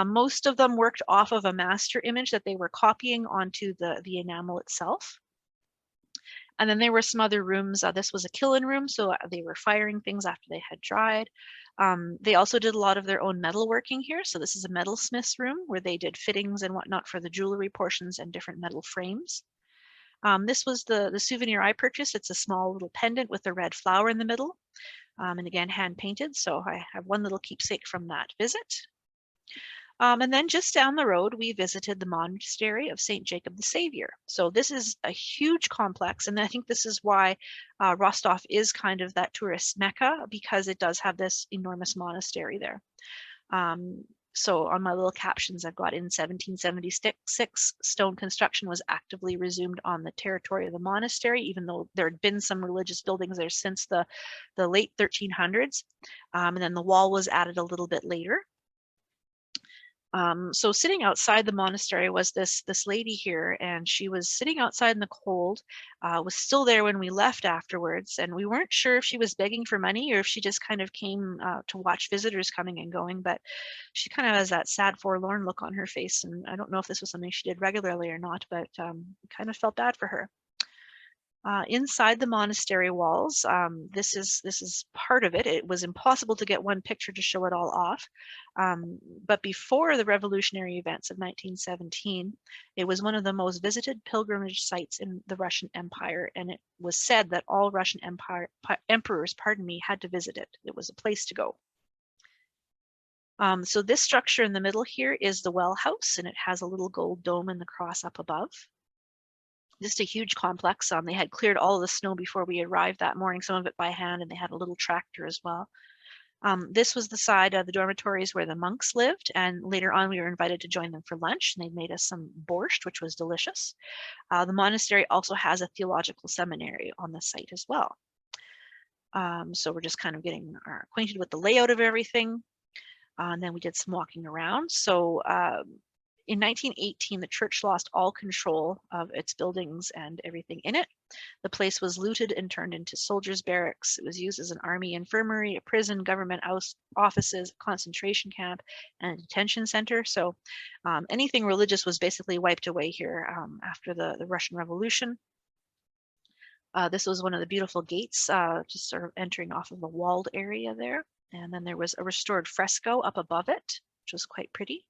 Most of them worked off of a master image that they were copying onto the enamel itself. And then there were some other rooms. This was a kiln room, so they were firing things after they had dried. They also did a lot of their own metalworking here. So this is a metalsmith's room where they did fittings and whatnot for the jewelry portions and different metal frames. This was the souvenir I purchased. It's a small little pendant with a red flower in the middle. And again, hand painted. So I have one little keepsake from that visit. And then just down the road, we visited the monastery of St. Jacob the Savior. So this is a huge complex, and I think this is why Rostov is kind of that tourist mecca, because it does have this enormous monastery there. So on my little captions, I've got in 1776, stone construction was actively resumed on the territory of the monastery, even though there had been some religious buildings there since the late 1300s. And then the wall was added a little bit later. So sitting outside the monastery was this lady here, and she was sitting outside in the cold, was still there when we left afterwards, and we weren't sure if she was begging for money or if she just kind of came to watch visitors coming and going, but she kind of has that sad, forlorn look on her face, and I don't know if this was something she did regularly or not, but kind of felt bad for her. Inside the monastery walls, this is part of it. It was impossible to get one picture to show it all off. But before the revolutionary events of 1917, it was one of the most visited pilgrimage sites in the Russian Empire, and it was said that all Russian emperors, had to visit it. It was a place to go. So this structure in the middle here is the well house, and it has a little gold dome and the cross up above. Just a huge complex. They had cleared all of the snow before we arrived that morning, some of it by hand, and they had a little tractor as well. This was the side of the dormitories where the monks lived, and later on we were invited to join them for lunch, and they made us some borscht, which was delicious. The monastery also has a theological seminary on the site as well. So we're just kind of getting acquainted with the layout of everything. And then we did some walking around. So in 1918, the church lost all control of its buildings and everything in it. The place was looted and turned into soldiers' barracks. It was used as an army infirmary, a prison, government offices, a concentration camp, and a detention center. So anything religious was basically wiped away here after the Russian Revolution. This was one of the beautiful gates, just sort of entering off of the walled area there. And then there was a restored fresco up above it, which was quite pretty.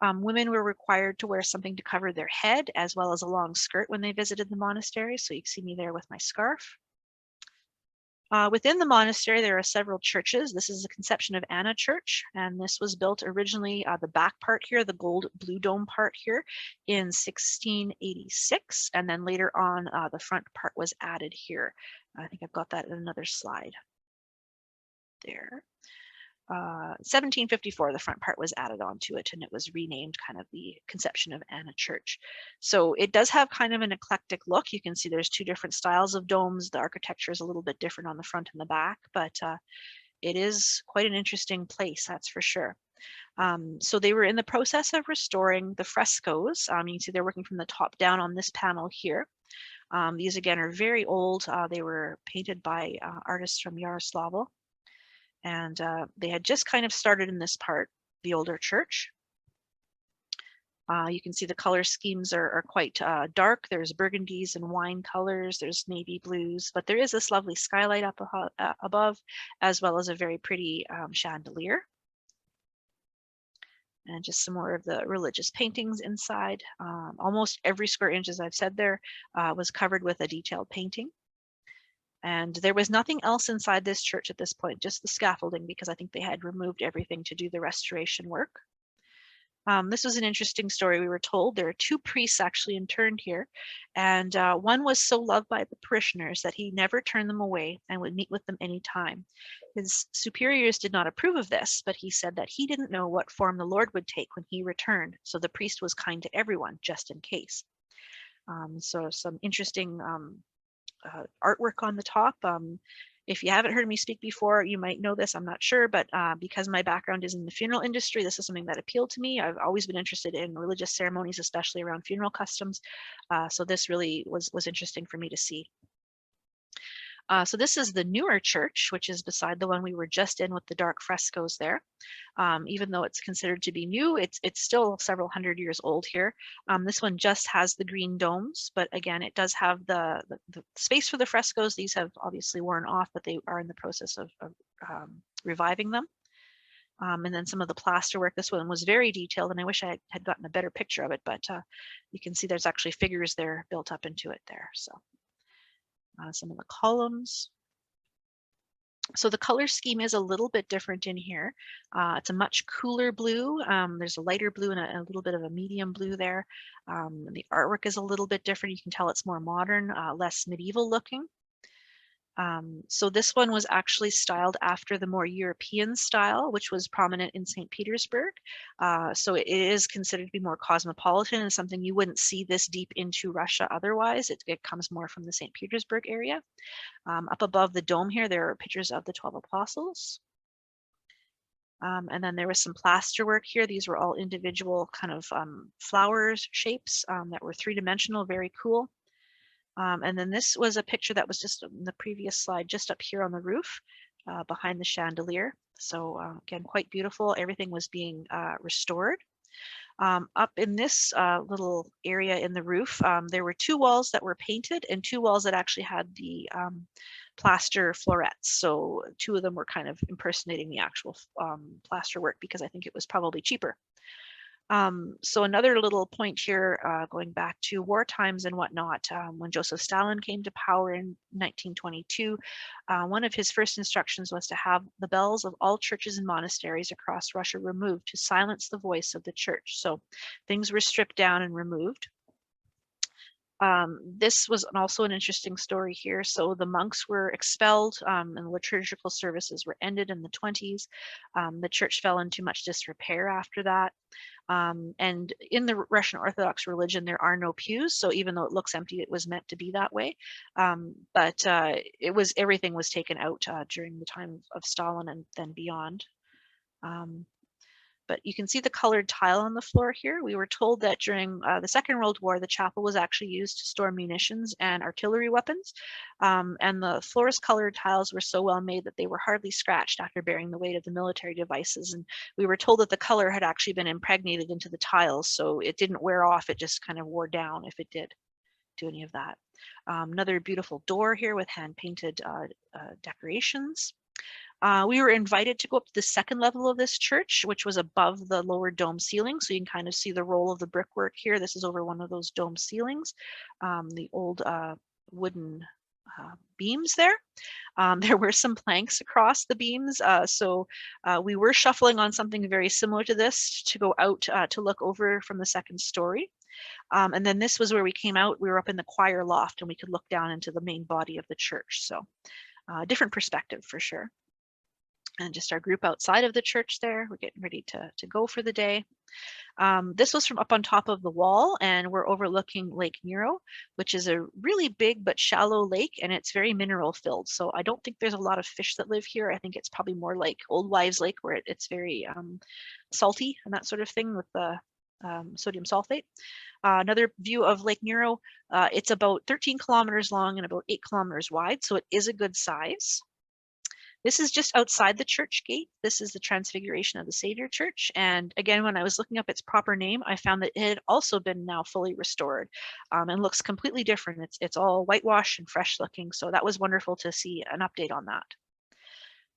Women were required to wear something to cover their head, as well as a long skirt when they visited the monastery. So you can see me there with my scarf. Within the monastery, there are several churches. This is the Conception of Anna Church, and this was built originally, the back part here, the gold blue dome part here, in 1686, and then later on, the front part was added here. I think I've got that in another slide. there. 1754, the front part was added onto it, and it was renamed kind of the Conception of Anna Church. So it does have kind of an eclectic look. You can see there's two different styles of domes. The architecture is a little bit different on the front and the back, but it is quite an interesting place, that's for sure. So they were in the process of restoring the frescoes. You can see they're working from the top down on this panel here. These again are very old. They were painted by artists from Yaroslavl. And they had just kind of started in this part, the older church. You can see the color schemes are quite dark. There's burgundies and wine colors. There's navy blues, but there is this lovely skylight up above, as well as a very pretty chandelier. And just some more of the religious paintings inside. Almost every square inch, as I've said there, was covered with a detailed painting. And there was nothing else inside this church at this point, just the scaffolding, because I think they had removed everything to do the restoration work. This was an interesting story we were told. There are two priests actually interned here, and one was so loved by the parishioners that he never turned them away and would meet with them anytime. His superiors did not approve of this, but he said that he didn't know what form the Lord would take when he returned, so the priest was kind to everyone, just in case. So some interesting artwork on the top. If you haven't heard me speak before, you might know this, I'm not sure, but because my background is in the funeral industry, this is something that appealed to me. I've always been interested in religious ceremonies, especially around funeral customs. So this really was interesting for me to see. So this is the newer church, which is beside the one we were just in with the dark frescoes there. Even though it's considered to be new, it's still several hundred years old here. This one just has the green domes, but again, it does have the space for the frescoes. These have obviously worn off, but they are in the process of reviving them. And then some of the plasterwork. This one was very detailed, and I wish I had gotten a better picture of it, but you can see there's actually figures there built up into it there. So. Some of the columns. So the color scheme is a little bit different in here. It's a much cooler blue. There's a lighter blue and a little bit of a medium blue there. The artwork is a little bit different. You can tell it's more modern, less medieval looking. So this one was actually styled after the more European style, which was prominent in St. Petersburg. So it is considered to be more cosmopolitan and something you wouldn't see this deep into Russia otherwise. It comes more from the St. Petersburg area. Up above the dome here, there are pictures of the 12 apostles. And then there was some plasterwork here. These were all individual kind of flowers shapes that were three-dimensional, very cool. And then this was a picture that was just in the previous slide, just up here on the roof behind the chandelier. So again, quite beautiful. Everything was being restored. Up in this little area in the roof, there were two walls that were painted and two walls that actually had the plaster florets. So two of them were kind of impersonating the actual plaster work because I think it was probably cheaper. So another little point here, going back to war times and whatnot, when Joseph Stalin came to power in 1922, one of his first instructions was to have the bells of all churches and monasteries across Russia removed to silence the voice of the church. So things were stripped down and removed. This was also an interesting story here. So the monks were expelled and the liturgical services were ended in the 20s. The church fell into much disrepair after that. And in the Russian Orthodox religion, there are no pews. So even though it looks empty, it was meant to be that way. But everything was taken out during the time of Stalin and then beyond. But you can see the colored tile on the floor here. We were told that during the Second World War, the chapel was actually used to store munitions and artillery weapons. And the floor's colored tiles were so well made that they were hardly scratched after bearing the weight of the military devices. And we were told that the color had actually been impregnated into the tiles, so it didn't wear off, it just kind of wore down if it did do any of that. Another beautiful door here with hand-painted decorations. We were invited to go up to the second level of this church, which was above the lower dome ceiling. So you can kind of see the roll of the brickwork here. This is over one of those dome ceilings, the old wooden beams there. There were some planks across the beams. So we were shuffling on something very similar to this to go out to look over from the second story. And then this was where we came out. We were up in the choir loft and we could look down into the main body of the church. So different perspective for sure. And just our group outside of the church there. We're getting ready to go for the day. This was from up on top of the wall, and we're overlooking Lake Nero, which is a really big but shallow lake, and it's very mineral filled. So I don't think there's a lot of fish that live here. I think it's probably more like Old Wives Lake, where it's very salty and that sort of thing with the sodium sulfate. Another view of Lake Nero, it's about 13 kilometers long and about 8 kilometers wide, so it is a good size. This is just outside the church gate. This is the Transfiguration of the Savior Church. And again, when I was looking up its proper name, I found that it had also been now fully restored and looks completely different. It's all whitewashed and fresh looking. So that was wonderful to see an update on that.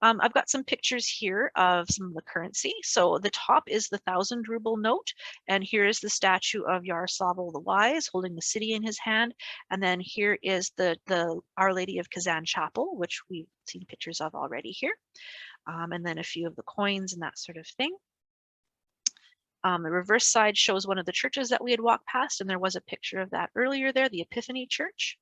I've got some pictures here of some of the currency. So the top is the 1,000 ruble note, and here is the statue of Yaroslavl the Wise holding the city in his hand. And then here is the Our Lady of Kazan Chapel, which we've seen pictures of already here. And then a few of the coins and that sort of thing. The reverse side shows one of the churches that we had walked past, and there was a picture of that earlier there, the Epiphany Church.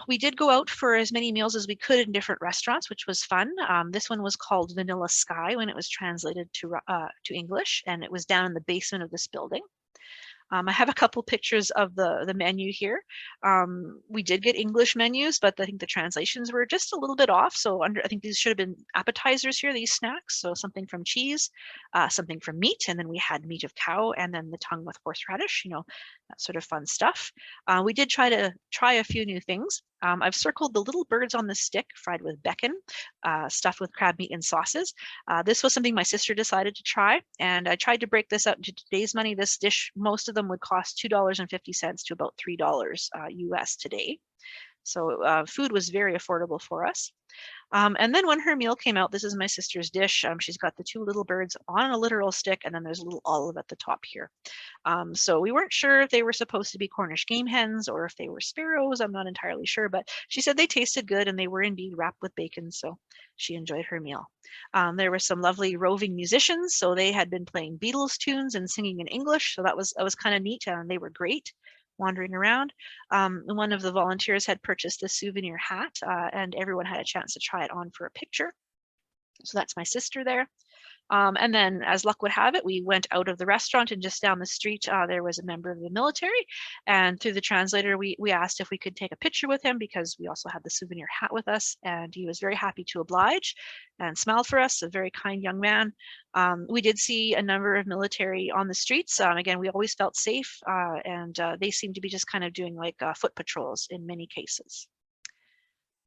We did go out for as many meals as we could in different restaurants, which was fun. This one was called Vanilla Sky when it was translated to English, and it was down in the basement of this building. I have a couple pictures of the menu here. We did get English menus, but I think the translations were just a little bit off. So I think these should have been appetizers here, these snacks. So something from cheese, something from meat, and then we had meat of cow, and then the tongue with horseradish, you know, that sort of fun stuff. We did try a few new things. I've circled the little birds on the stick, fried with bacon, stuffed with crab meat and sauces. This was something my sister decided to try, and I tried to break this out into today's money. This dish, most of them would cost $2.50 to about $3 US today. So food was very affordable for us. And then when her meal came out, this is my sister's dish. She's got the two little birds on a literal stick, and then there's a little olive at the top here. So we weren't sure if they were supposed to be Cornish game hens or if they were sparrows. I'm not entirely sure, but she said they tasted good and they were indeed wrapped with bacon. So she enjoyed her meal. There were some lovely roving musicians. So they had been playing Beatles tunes and singing in English. So that was kind of neat, and they were great wandering around. One of the volunteers had purchased a souvenir hat, and everyone had a chance to try it on for a picture. So that's my sister there. And then, as luck would have it, we went out of the restaurant, and just down the street, there was a member of the military. And through the translator, we asked if we could take a picture with him because we also had the souvenir hat with us. And he was very happy to oblige and smiled for us, a very kind young man. We did see a number of military on the streets. Again, we always felt safe, and they seemed to be just kind of doing like foot patrols in many cases.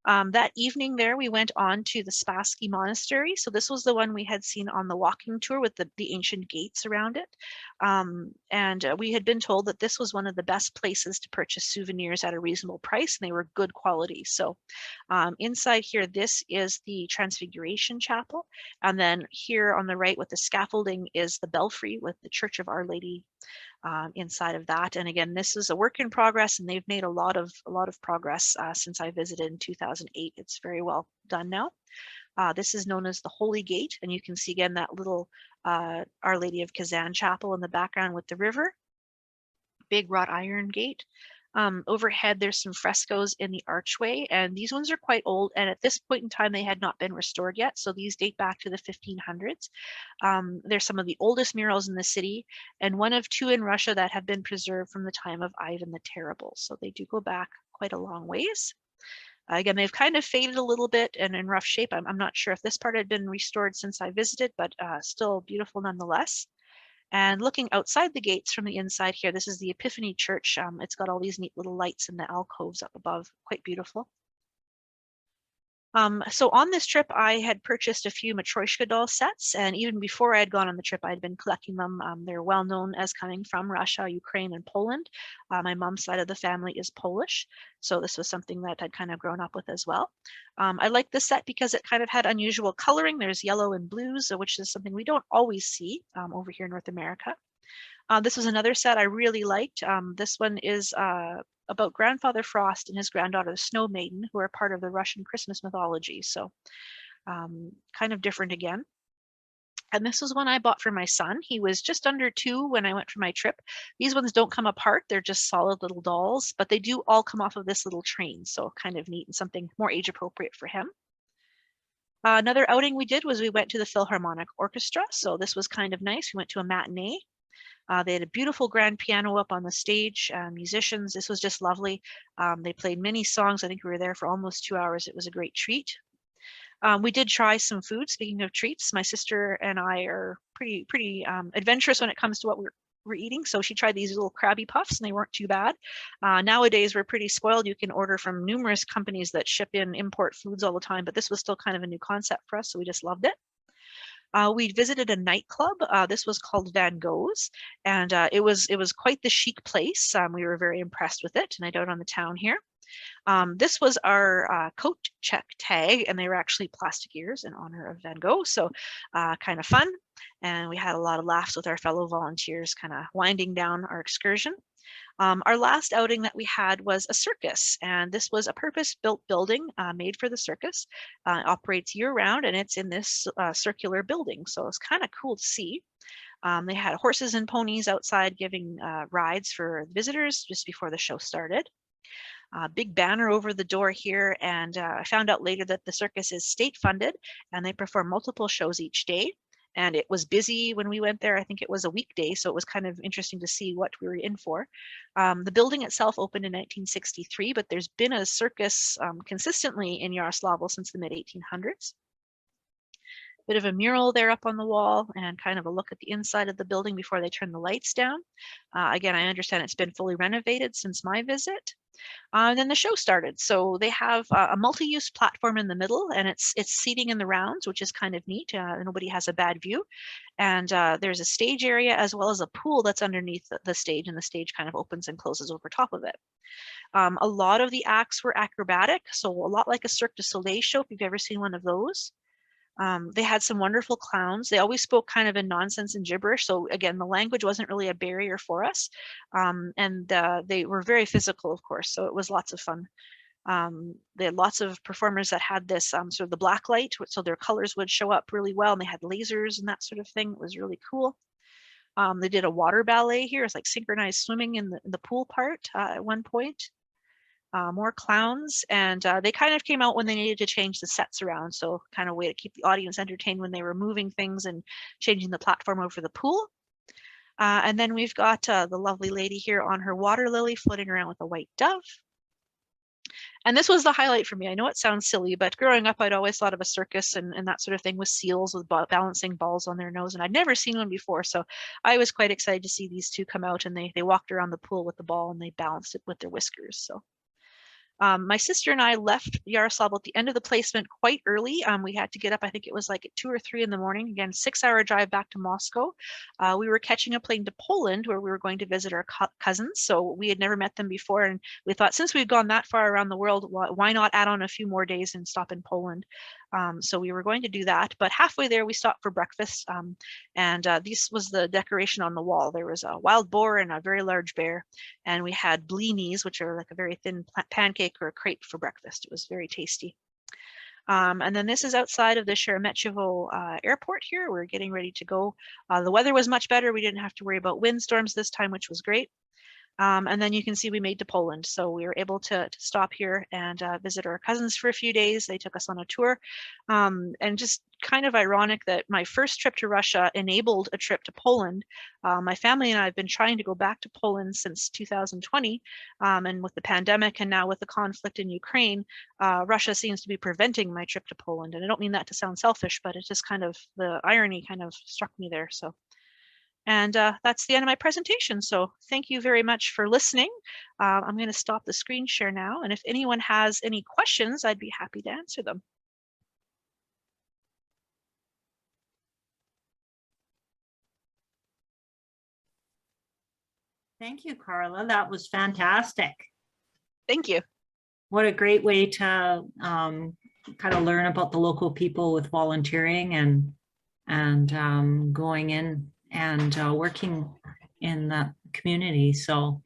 That evening there, we went on to the Spassky Monastery. So this was the one we had seen on the walking tour with the ancient gates around it. And we had been told that this was one of the best places to purchase souvenirs at a reasonable price, and they were good quality. So inside here, this is the Transfiguration Chapel. And then here on the right with the scaffolding is the belfry with the Church of Our Lady inside of that. And again, this is a work in progress, and they've made a lot of progress since I visited in 2008. It's very well done now. This is known as the Holy Gate, and you can see again that little Our Lady of Kazan chapel in the background with the river. Big wrought iron gate. Overhead, there's some frescoes in the archway, and these ones are quite old, and at this point in time, they had not been restored yet, so these date back to the 1500s. They're some of the oldest murals in the city, and one of two in Russia that have been preserved from the time of Ivan the Terrible, so they do go back quite a long ways. Again, they've kind of faded a little bit and in rough shape. I'm not sure if this part had been restored since I visited, but still beautiful nonetheless. And looking outside the gates from the inside here, this is the Epiphany Church. It's got all these neat little lights in the alcoves up above, quite beautiful. So on this trip, I had purchased a few Matryoshka doll sets, and even before I had gone on the trip, I had been collecting them. They're well known as coming from Russia, Ukraine, and Poland. My mom's side of the family is Polish, so this was something that I'd kind of grown up with as well. I like this set because it kind of had unusual coloring. There's yellow and blues, which is something we don't always see over here in North America. This was another set I really liked. This one is about Grandfather Frost and his granddaughter, the Snow Maiden, who are part of the Russian Christmas mythology. So kind of different again. And this was one I bought for my son. He was just under 2 when I went for my trip. These ones don't come apart. They're just solid little dolls, but they do all come off of this little train. So kind of neat and something more age appropriate for him. Another outing we did was we went to the Philharmonic Orchestra. So this was kind of nice. We went to a matinee. They had a beautiful grand piano up on the stage, musicians. This was just lovely. They played many songs. I think we were there for almost 2 hours. It was a great treat. We did try some food. Speaking of treats, my sister and I are pretty adventurous when it comes to what we're eating. So she tried these little Krabby Puffs and they weren't too bad. Nowadays, we're pretty spoiled. You can order from numerous companies that ship in import foods all the time, but this was still kind of a new concept for us, so we just loved it. We visited a nightclub. This was called Van Gogh's, and it was quite the chic place. We were very impressed with it, night out on the town here. This was our coat check tag, and they were actually plastic ears in honor of Van Gogh, so kind of fun. And we had a lot of laughs with our fellow volunteers, kind of winding down our excursion. Our last outing that we had was a circus, and this was a purpose-built building made for the circus. Operates year-round, and it's in this circular building, so it's kind of cool to see. They had horses and ponies outside giving rides for visitors just before the show started. Big banner over the door here, and I found out later that the circus is state-funded, and they perform multiple shows each day. And it was busy when we went there. I think it was a weekday, so it was kind of interesting to see what we were in for. The building itself opened in 1963, but there's been a circus consistently in Yaroslavl since the mid-1800s. Bit of a mural there up on the wall and kind of a look at the inside of the building before they turn the lights down. Again, I understand it's been fully renovated since my visit. Then the show started. So they have a multi-use platform in the middle, and it's seating in the rounds, which is kind of neat. Nobody has a bad view. And there's a stage area as well as a pool that's underneath the stage, and the stage kind of opens and closes over top of it. A lot of the acts were acrobatic, so a lot like a Cirque du Soleil show, if you've ever seen one of those. They had some wonderful clowns. They always spoke kind of in nonsense and gibberish. So again, the language wasn't really a barrier for us. And they were very physical, of course. So it was lots of fun. They had lots of performers that had this sort of the black light, so their colors would show up really well. And they had lasers and that sort of thing. It was really cool. They did a water ballet here. It's like synchronized swimming in the pool part at one point. More clowns, and they kind of came out when they needed to change the sets around, so kind of a way to keep the audience entertained when they were moving things and changing the platform over the pool. And then we've got the lovely lady here on her water lily floating around with a white dove. And this was the highlight for me. I know it sounds silly, but growing up, I'd always thought of a circus and that sort of thing with seals with balancing balls on their nose, and I'd never seen one before. So I was quite excited to see these two come out, and they walked around the pool with the ball and they balanced it with their whiskers. So my sister and I left Yaroslavl at the end of the placement quite early. We had to get up, I think it was like at 2 or 3 in the morning. Again, 6-hour drive back to Moscow. We were catching a plane to Poland where we were going to visit our cousins. So we had never met them before. And we thought since we've gone that far around the world, why not add on a few more days and stop in Poland? So we were going to do that. But halfway there, we stopped for breakfast. And this was the decoration on the wall. There was a wild boar and a very large bear. And we had blinis, which are like a very thin pancake or a crepe for breakfast. It was very tasty. And then this is outside of the Sheremetyevo airport here. We're getting ready to go. The weather was much better. We didn't have to worry about windstorms this time, which was great. And then you can see we made to Poland. So we were able to stop here and visit our cousins for a few days. They took us on a tour. And just kind of ironic that my first trip to Russia enabled a trip to Poland. My family and I have been trying to go back to Poland since 2020. And with the pandemic and now with the conflict in Ukraine, Russia seems to be preventing my trip to Poland. And I don't mean that to sound selfish, but it's just kind of the irony kind of struck me there. So. And that's the end of my presentation. So thank you very much for listening. I'm going to stop the screen share now. And if anyone has any questions, I'd be happy to answer them. Thank you, Karla. That was fantastic. Thank you. What a great way to kind of learn about the local people with volunteering and going in and working in the community. So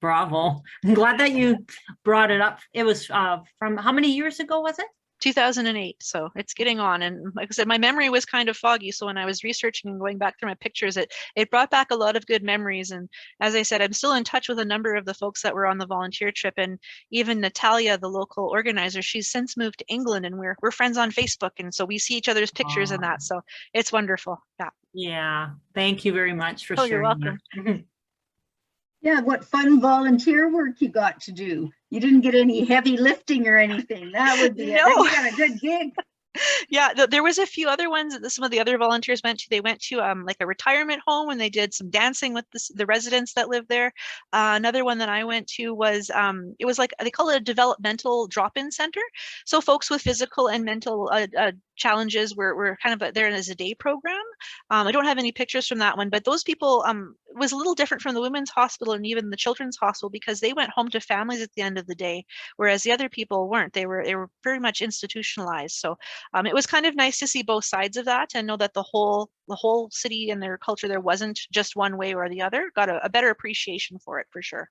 bravo. I'm glad that you brought it up. It was from how many years ago was it? 2008. So it's getting on. And like I said, my memory was kind of foggy. So when I was researching and going back through my pictures, it brought back a lot of good memories. And as I said, I'm still in touch with a number of the folks that were on the volunteer trip. And even Natalia, the local organizer, she's since moved to England, and we're friends on Facebook. And so we see each other's pictures and that. So it's wonderful. Yeah. Yeah. Thank you very much for Oh, sharing. you're welcome. That. Yeah, what fun volunteer work you got to do. You didn't get any heavy lifting or anything. That would be it. No. You got a good gig. Yeah, there was a few other ones that some of the other volunteers went to. They went to like a retirement home, and they did some dancing with the residents that live there. Another one that I went to was it was like they call it a developmental drop-in center. So folks with physical and mental challenges were kind of there as a day program. I don't have any pictures from that one, but those people was a little different from the women's hospital and even the children's hospital, because they went home to families at the end of the day, whereas the other people weren't. They were very much institutionalized. So it was kind of nice to see both sides of that and know that the whole city and their culture there wasn't just one way or the other. Got a better appreciation for it, for sure.